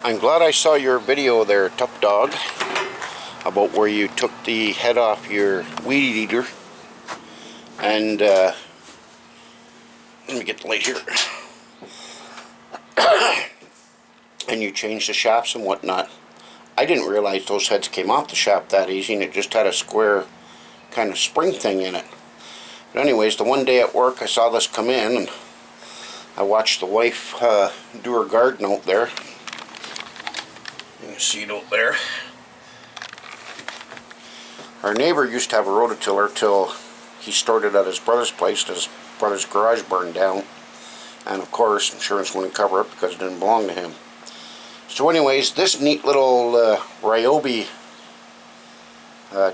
I'm glad I saw your video there, Tough Dog, about where you took the head off your weed eater. And let me get the light here. And you changed the shafts and whatnot. I didn't realize those heads came off the shaft that easy, and it just had a square kind of spring thing in it. But anyways, the one day at work I saw this come in, and I watched the wife do her garden out there. You can see it out there. Our neighbor used to have a rototiller till he stored it at his brother's place. His brother's garage burned down, and of course insurance wouldn't cover it because it didn't belong to him. So anyways, this neat little Ryobi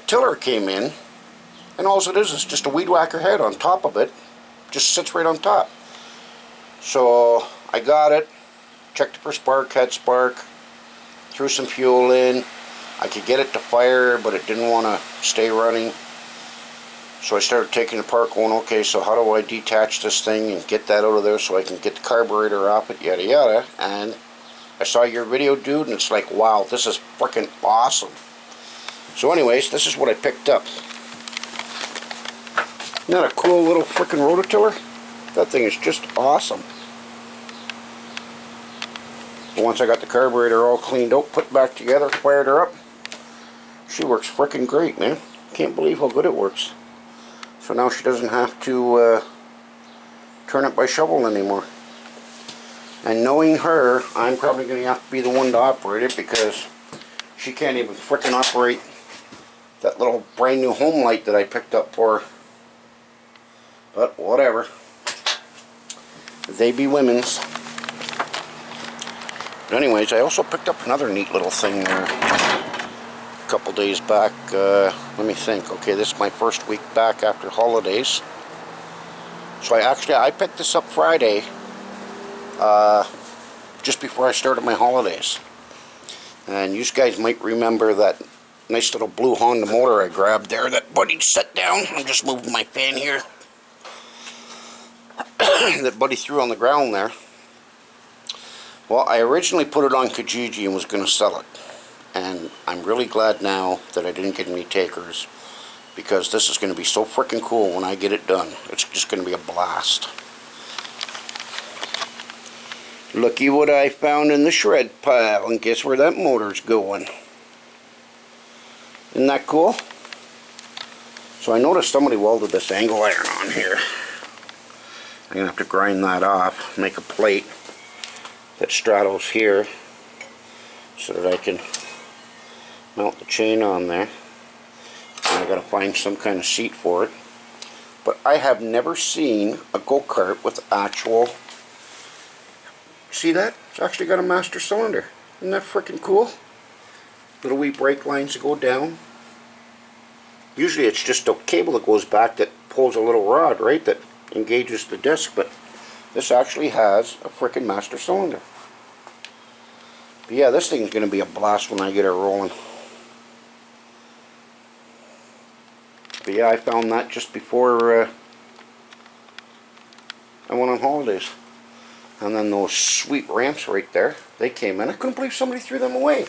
tiller came in, and all it is just a weed whacker head on top of it. Just sits right on top. So I got it, checked it for spark, had spark, threw some fuel in. I could get it to fire, but it didn't want to stay running. So I started taking it apart, going, okay, so how do I detach this thing and get that out of there so I can get the carburetor off it, yada yada. And I saw your video, dude, and it's like, wow, this is freaking awesome. So anyways, this is what I picked up. Isn't that a cool little freaking rototiller? That thing is just awesome. Once I got the carburetor all cleaned out, put back together, fired her up, she works freaking great, man. Can't believe how good it works. So now she doesn't have to turn it by shovel anymore. And knowing her, I'm probably going to have to be the one to operate it, because she can't even freaking operate that little brand new home light that I picked up for her. But whatever. They be women's. But anyways, I also picked up another neat little thing there a couple days back. Let me think. Okay, this is my first week back after holidays. So I picked this up Friday, just before I started my holidays. And you guys might remember that nice little blue Honda motor I grabbed there that Buddy set down. I'm just moving my fan here. That Buddy threw on the ground there. Well, I originally put it on Kijiji and was going to sell it. And I'm really glad now that I didn't get any takers, because this is going to be so freaking cool when I get it done. It's just going to be a blast. Looky what I found in the shred pile, and guess where that motor's going. Isn't that cool? So I noticed somebody welded this angle iron on here. I'm going to have to grind that off, make a plate that straddles here so that I can mount the chain on there. And I got to find some kind of seat for it. But I have never seen a go-kart with actual, see that? It's actually got a master cylinder. Isn't that freaking cool? Little wee brake lines that go down. Usually it's just a cable that goes back that pulls a little rod, right, that engages the disc, but this actually has a freaking master cylinder. But yeah, this thing's going to be a blast when I get it rolling. But yeah, I found that just before I went on holidays. And then those sweet ramps right there, they came in. I couldn't believe somebody threw them away.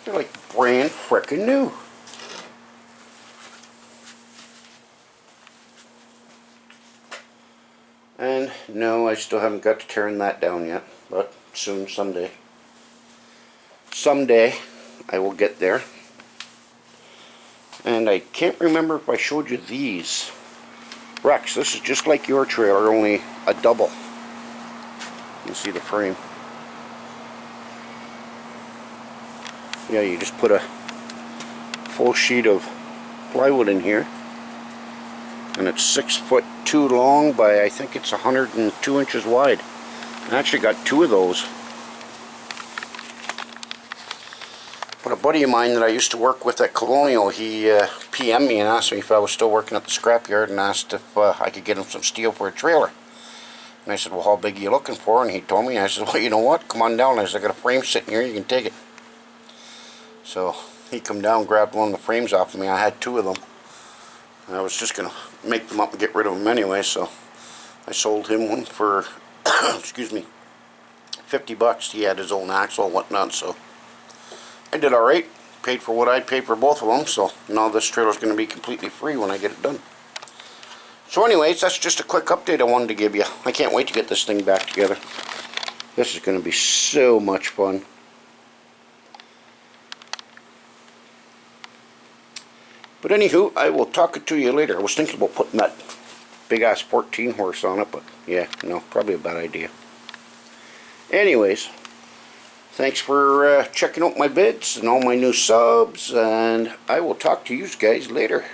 They're like brand frickin' new. And no, I still haven't got to tearing that down yet, but soon, someday. Someday I will get there. And I can't remember if I showed you these. Rex, this is just like your trailer, only a double. You can see the frame. Yeah, you just put a full sheet of plywood in here. And it's 6'2" long by, I think it's 102 inches wide. I actually got two of those. But a buddy of mine that I used to work with at Colonial, he PM'd me and asked me if I was still working at the scrapyard, and asked if I could get him some steel for a trailer. And I said, well, how big are you looking for? And he told me, and I said, well, you know what, come on down. I said, I got a frame sitting here, you can take it. So he come down, grabbed one of the frames off of me. I had two of them. I was just going to make them up and get rid of them anyway, so I sold him one for, excuse me, 50 bucks. He had his own axle and whatnot, so I did alright. Paid for what I'd pay for both of them, so now this trailer's going to be completely free when I get it done. So anyways, that's just a quick update I wanted to give you. I can't wait to get this thing back together. This is going to be so much fun. But anywho, I will talk to you later. I was thinking about putting that big ass 14 horse on it, but yeah, no, probably a bad idea. Anyways, thanks for checking out my vids and all my new subs, and I will talk to you guys later.